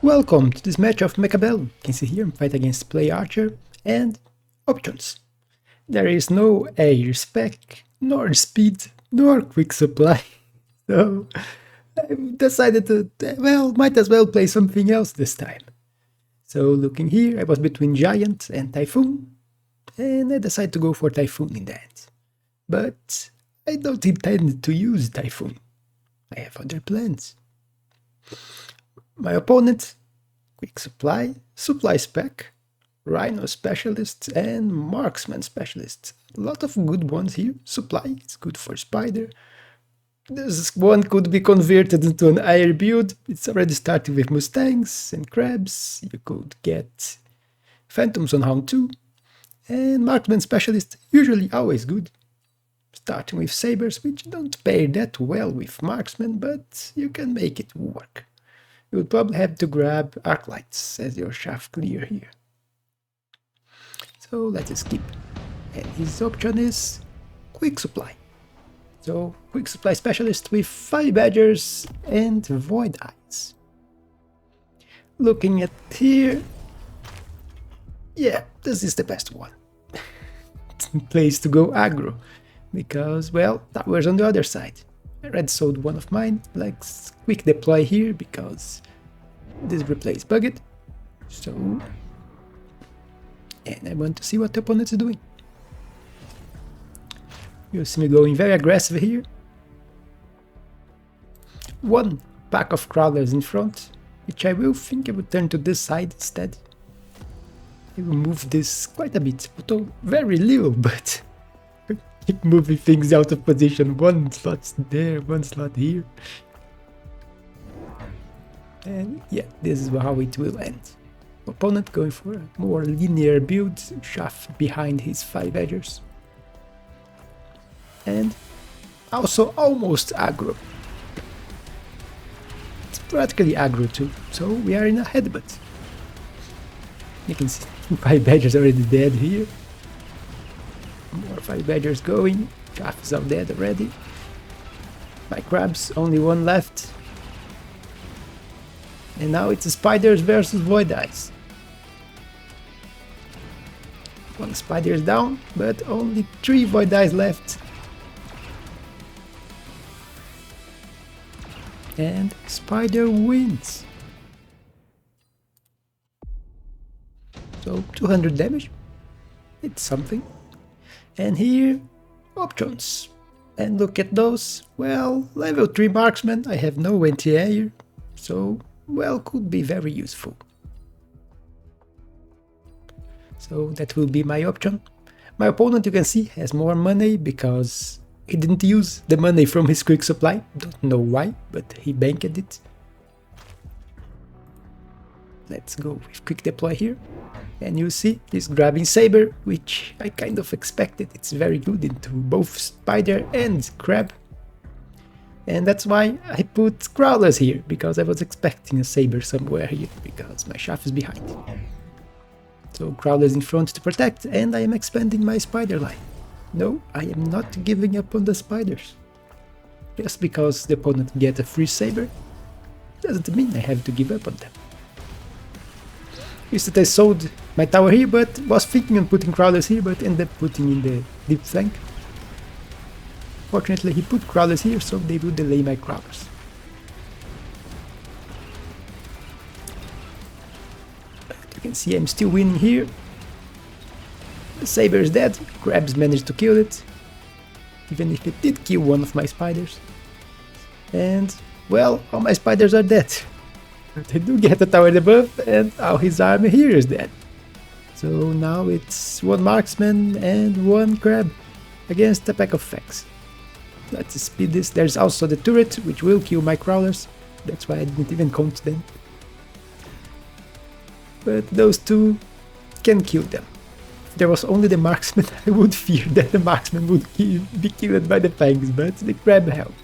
Welcome to this match of Mechabellum. You can see here I'm fighting against Play Archer and options. There is no air spec, nor speed, nor quick supply. So I decided to, might as well play something else this time. So looking here, I was between Giant and Typhoon, and I decided to go for Typhoon in the end. But I don't intend to use Typhoon. I have other plans. My opponent, quick supply, supply spec, rhino specialist, and marksman specialist. A lot of good ones here. Supply is good for spider. This one could be converted into an air build. It's already starting with mustangs and crabs. You could get phantoms on hound too. And marksman specialist, usually always good. Starting with sabers, which don't pair that well with marksman, but you can make it work. You would probably have to grab arc lights as your shaft clear here. So let's skip. And his option is quick supply. So quick supply specialist with fire badgers and void eyes. Looking at here, yeah, this is the best one. Place to go aggro, because well, towers on the other side. I red sold one of mine, let's quick deploy here because this replace bugged. So, and I want to see what the opponent is doing. You see me going very aggressive here. One pack of crawlers in front, which I will think I would turn to this side instead. I will move this quite a bit, but very little, but keep moving things out of position. One slot there, one slot here. And yeah, this is how it will end. Opponent going for a more linear build, shaft behind his 5 edgers. And also almost aggro. It's practically aggro too, so we are in a headbutt. You can see 5 badgers already dead here. More 5 badgers going, shaft is out dead already. My crabs, only one left. And now it's spiders versus void eyes. One spider is down, but only 3 void eyes left. And spider wins. So 200 damage. It's something. And here, options. And look at those. Well, level 3 marksman, I have no anti-air, so well, could be very useful. So that will be my option. My opponent, you can see, has more money because he didn't use the money from his quick supply. Don't know why, but he banked it. Let's go with quick deploy here. And you see, he's grabbing saber, which I kind of expected. It's very good into both spider and crab. And that's why I put crawlers here, because I was expecting a saber somewhere here, because my shaft is behind. So crawlers in front to protect, and I am expanding my spider line. No, I am not giving up on the spiders. Just because the opponent gets a free saber, doesn't mean I have to give up on them. Instead I sold my tower here, but was thinking on putting crawlers here, but ended up putting in the deep flank. Fortunately, he put crawlers here, so they will delay my crawlers. But you can see I'm still winning here. The saber is dead, crabs managed to kill it, even if it did kill one of my spiders. And, well, all my spiders are dead. But I do get a tower debuff, and all his army here is dead. So now it's 1 marksman and 1 crab against a pack of facts. Let's speed this. There's also the turret, which will kill my crawlers. That's why I didn't even count them. But those 2 can kill them. If there was only the marksman, I would fear that the marksman would be killed by the fangs, but the crab helped.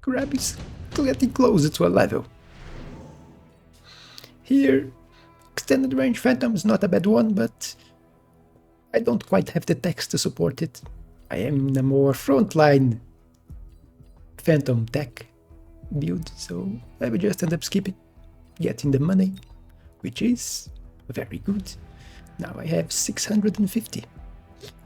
Crab is getting closer to a level. Here, extended range phantom is not a bad one, but I don't quite have the text to support it. I am in a more frontline Phantom tech build, so I will just end up skipping, getting the money, which is very good. Now I have 650,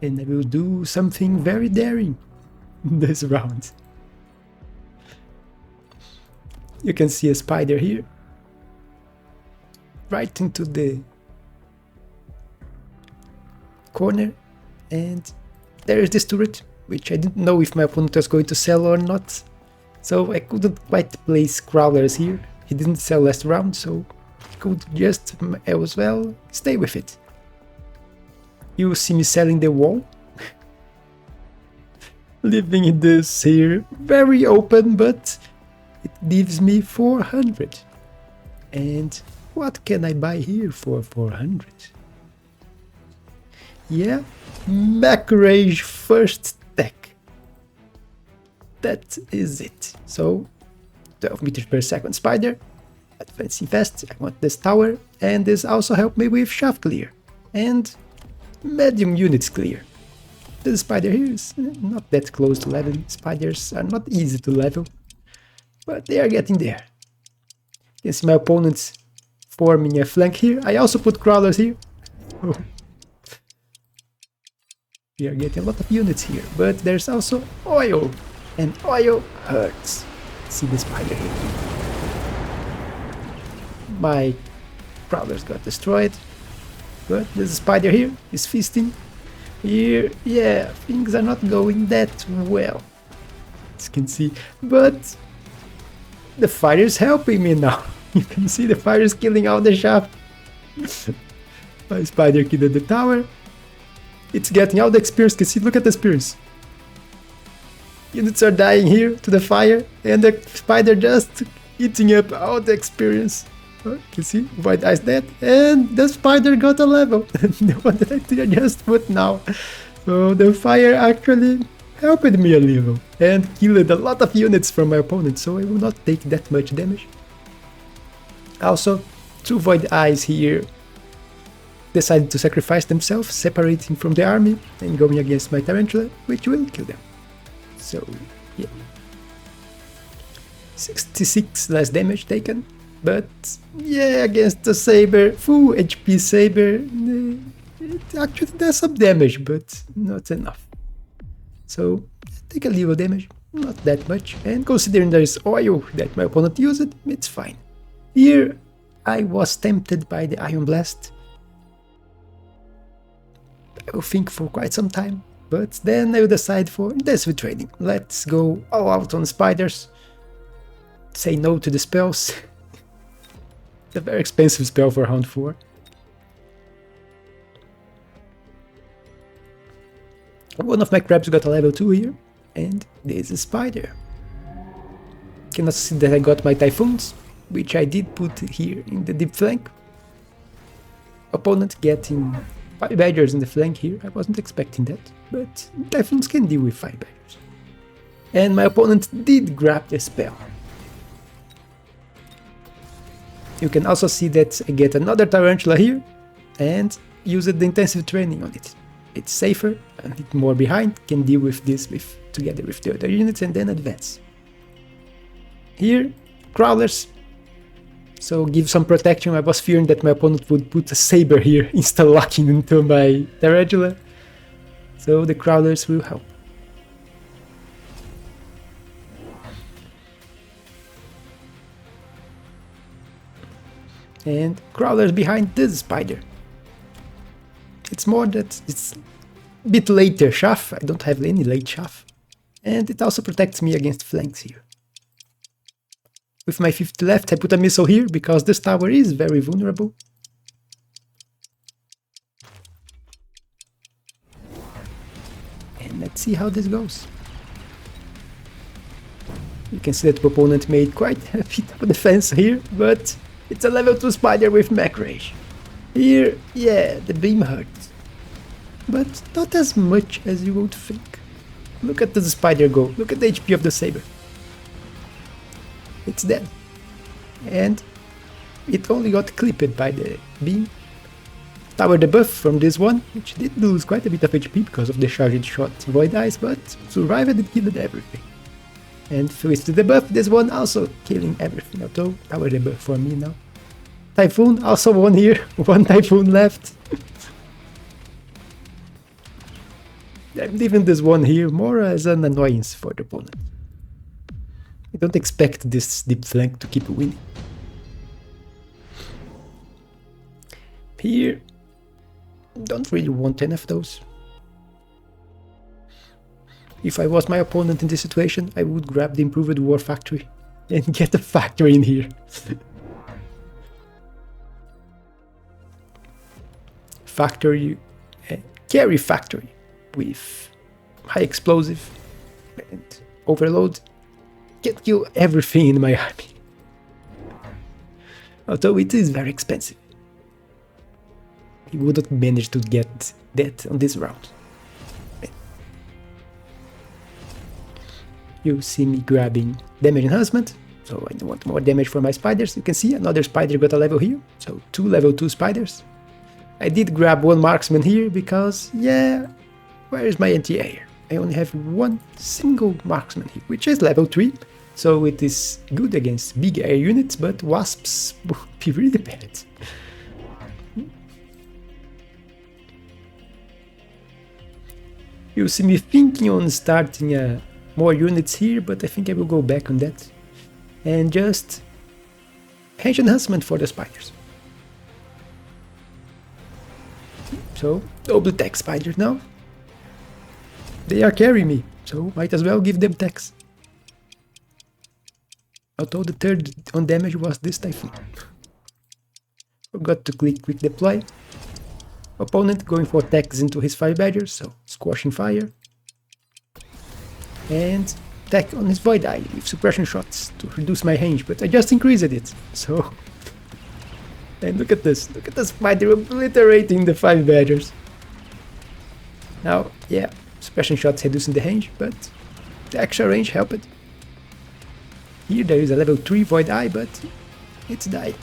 and I will do something very daring this round. You can see a spider here, right into the corner, and there is this turret, which I didn't know if my opponent was going to sell or not, so I couldn't quite place crawlers here. He didn't sell last round, so I could just as well stay with it. You see me selling the wall, leaving this here very open, but it gives me 400. And what can I buy here for 400? Yeah, Macrage first tech. That is it. So 12 meters per second spider, advancing fast. I want this tower, and this also helped me with shaft clear and medium units clear. This spider here is not that close to level. Spiders are not easy to level, but they are getting there. You can see my opponents forming a flank here. I also put crawlers here. Oh. We are getting a lot of units here, but there's also oil, and oil hurts. See the spider here. My crawlers got destroyed, but this spider here is feasting. Here, yeah, things are not going that well, as you can see, but the fire is helping me now. You can see the fire is killing all the shaft. My spider killed the tower. It's getting all the experience. You can see, look at the experience. Units are dying here to the fire, and the spider just eating up all the experience. You can see, White Eyes dead, and the spider got a level. The one that I just put now. So the fire actually helped me a little, and killed a lot of units from my opponent, so I will not take that much damage. Also, two Void Eyes here decided to sacrifice themselves, separating from the army and going against my Tarantula, which will kill them. So, yeah. 66 less damage taken, but yeah, against the Saber, full HP Saber, it actually does some damage, but not enough. So, take a little damage, not that much, and considering there is oil that my opponent used, it's fine. Here, I was tempted by the Ion Blast. I will think for quite some time, but then I will decide for intensive training. Let's go all out on spiders. Say no to the spells. It's a very expensive spell for round 4. One of my crabs got a level 2 here, and this is a spider. Cannot see that I got my typhoons, which I did put here in the deep flank. Opponent getting 5 badgers in the flank here. I wasn't expecting that, but typhoons can deal with 5 badgers. And my opponent did grab the spell. You can also see that I get another tarantula here and use the intensive training on it. It's safer, a bit more behind, can deal with this together with the other units and then advance. Here, crawlers. So give some protection. I was fearing that my opponent would put a saber here, insta-locking into my tarantula. So the crawlers will help. And crawlers behind this spider. It's more that it's a bit later chaff. I don't have any late chaff. And it also protects me against flanks here. With my 50 left, I put a missile here because this tower is very vulnerable. And let's see how this goes. You can see that the opponent made quite a bit of defense here, but it's a level 2 spider with mech rage. Here, yeah, the beam hurts, but not as much as you would think. Look at the spider go, look at the HP of the saber. It's dead. And it only got clipped by the beam. tower debuff from this one, which did lose quite a bit of HP because of the charged shot Void Eyes, but survived and killed everything. And with the debuff, this one also killing everything, although tower debuff for me now. Typhoon, also one here, one Typhoon left. I'm leaving this one here more as an annoyance for the opponent. I don't expect this deep flank to keep winning. Here, don't really want any of those. If I was my opponent in this situation, I would grab the improved war factory and get a factory in here. Factory, carry factory with high explosive and overload can kill everything in my army. Although it is very expensive. He wouldn't manage to get that on this round. You see me grabbing damage enhancement, so I want more damage for my spiders. You can see another spider got a level here, so 2 level 2 spiders. I did grab one marksman here because, yeah, where is my anti-air? I only have one single marksman here, which is level 3, so it is good against big air units, but wasps would be really bad. You see me thinking on starting more units here, but I think I will go back on that. And just range enhancement for the spiders. So, double tech spiders now. They are carrying me, so might as well give them techs. Although the third on damage was this Typhoon. Forgot to click quick deploy. Opponent going for techs into his 5 badgers, so squashing fire. And attack on his Void Eye with suppression shots to reduce my range, but I just increased it, so... And look at this, look at the spider obliterating the 5 badgers. Now, yeah, suppression shots reducing the range, but the extra range helped. Here there is a level 3 Void Eye, but it's died.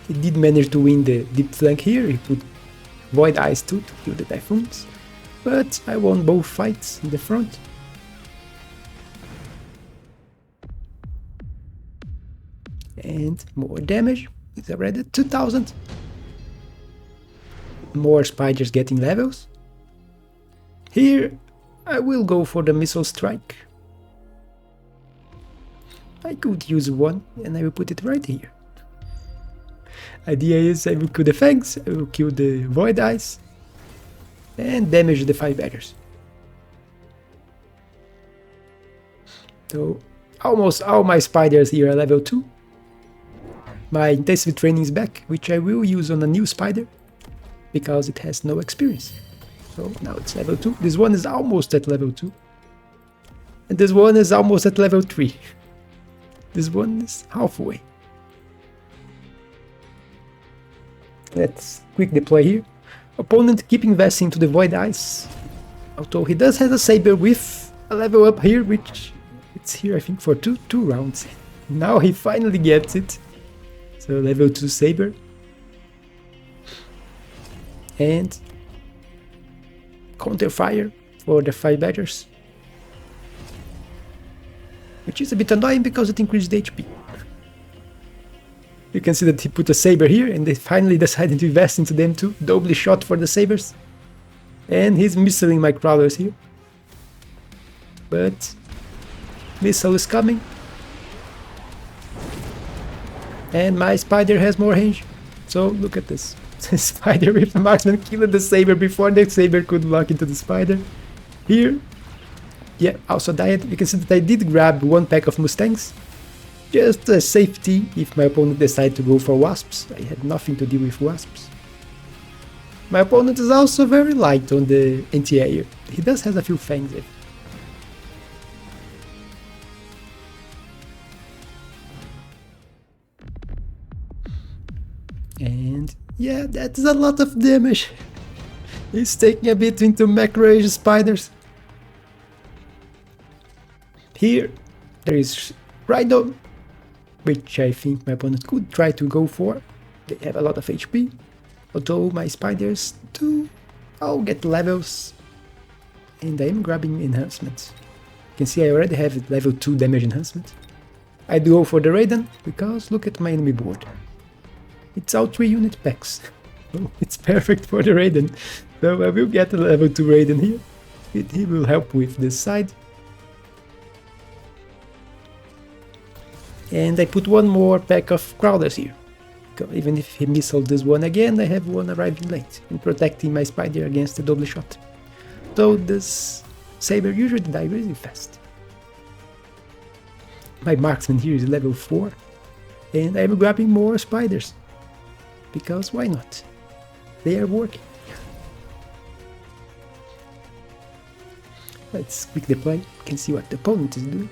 He did manage to win the deep flank here. He put Void Eyes too to kill the Typhoons, but I won both fights in the front. And more damage. It's already 2000. More spiders getting levels. Here I will go for the missile strike. I could use one and I will put it right here. Idea is I will kill the fangs, I will kill the Void Eyes, and damage the 5 badgers. So almost all my spiders here are level 2. My intensive training is back, which I will use on a new spider, because it has no experience. So now it's level 2. This one is almost at level 2. And this one is almost at level 3. This one is halfway. Let's quick deploy here. Opponent keep investing to the Void Eyes. Although he does have a saber with a level up here, which it's here I think for two rounds. Now he finally gets it. So level 2 saber. And counter fire for the 5 badgers. Which is a bit annoying because it increased the HP. You can see that he put a saber here and they finally decided to invest into them too. Doubly shot for the sabers. And he's missiling my crawlers here. But missile is coming. And my spider has more range. So look at this. The spider with the marksman killed the saber before the saber could lock into the spider. Here, yeah, also died. You can see that I did grab one pack of Mustangs. Just a safety if my opponent decided to go for wasps. I had nothing to do with wasps. My opponent is also very light on the anti-air. He does have a few fangs there. And yeah, that is a lot of damage. He's taking a bit into macro spiders. Here, there is Rhino which I think my opponent could try to go for. They have a lot of HP, although my spiders do all get levels, and I am grabbing enhancements. You can see I already have level 2 damage enhancement. I do go for the Raiden, because look at my enemy board. It's all 3 unit packs. So it's perfect for the Raiden. So I will get a level 2 Raiden here. He will help with this side. And I put one more pack of Crawlers here. Even if he misses this one again, I have one arriving late and protecting my spider against the double shot. Though this saber usually dies really fast. My marksman here is level 4 and I'm grabbing more spiders. Because why not? They are working. Let's quickly play, you can see what the opponent is doing.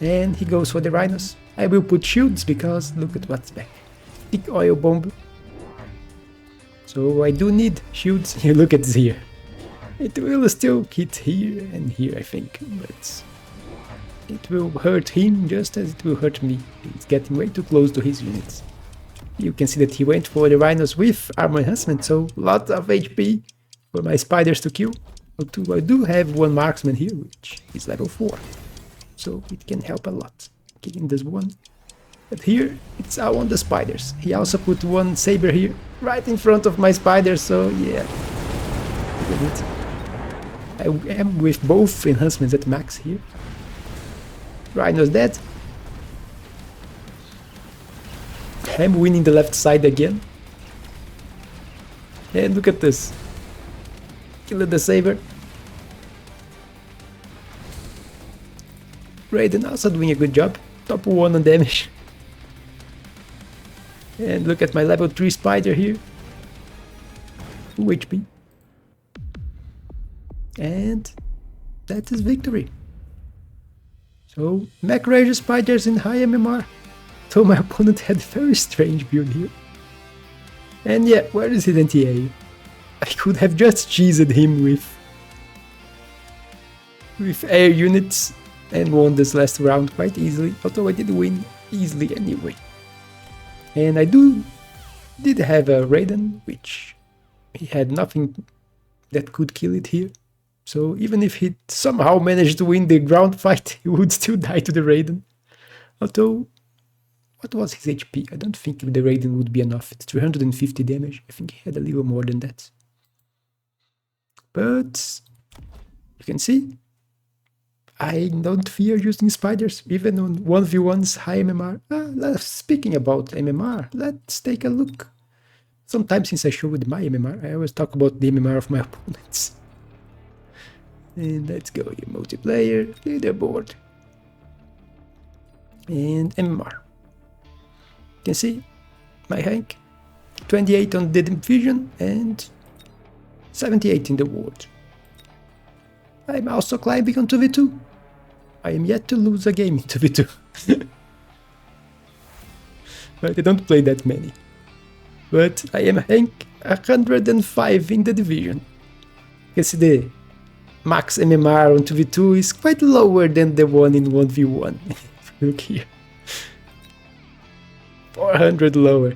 And he goes for the rhinos. I will put shields because look at what's back. Big oil bomb. So I do need shields. Here, look at this here. It will still hit here and here, I think, but it will hurt him just as it will hurt me. It's getting way too close to his units. You can see that he went for the rhinos with armor enhancement, so lots of HP for my spiders to kill. Although I do have one marksman here, which is level 4. So it can help a lot, killing this one. But here, it's all on the spiders. He also put one saber here, right in front of my spider, so yeah. Look at it. I am with both enhancements at max here. Rhino's dead. I'm winning the left side again. And look at this. Kill the saber. Raiden also doing a good job. Top 1 on damage. And look at my level 3 spider here. 2 HP. And that is victory. So, Mech Ranger spiders in high MMR. So my opponent had a very strange build here. And yeah, where is his anti-air? I could have just cheesed him with air units and won this last round quite easily, although I did win easily anyway. And I did have a Raiden, which he had nothing that could kill it here. So even if he somehow managed to win the ground fight, he would still die to the Raiden. Although, what was his HP? I don't think the Raiden would be enough. It's 350 damage. I think he had a little more than that. But you can see, I don't fear using spiders, even on 1v1's high MMR. Speaking about MMR, let's take a look. Sometimes since I showed my MMR, I always talk about the MMR of my opponents. And let's go here, multiplayer, leaderboard, and MMR. You can see my rank, 28 on the division and 78 in the world. I'm also climbing on 2v2. I am yet to lose a game in 2v2. But I don't play that many. But I am rank 105 in the division. You can see the max MMR on 2v2 is quite lower than the one in 1v1. Look here. 400 lower.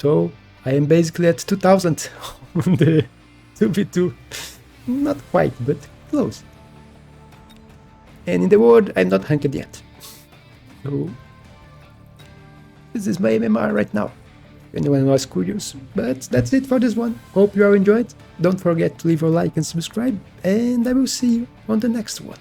So I am basically at 2000 on the 2v2. Not quite, but close. And in the world, I'm not ranked yet. So this is my MMR right now. If anyone was curious. But that's it for this one. Hope you all enjoyed. Don't forget to leave a like and subscribe. And I will see you on the next one.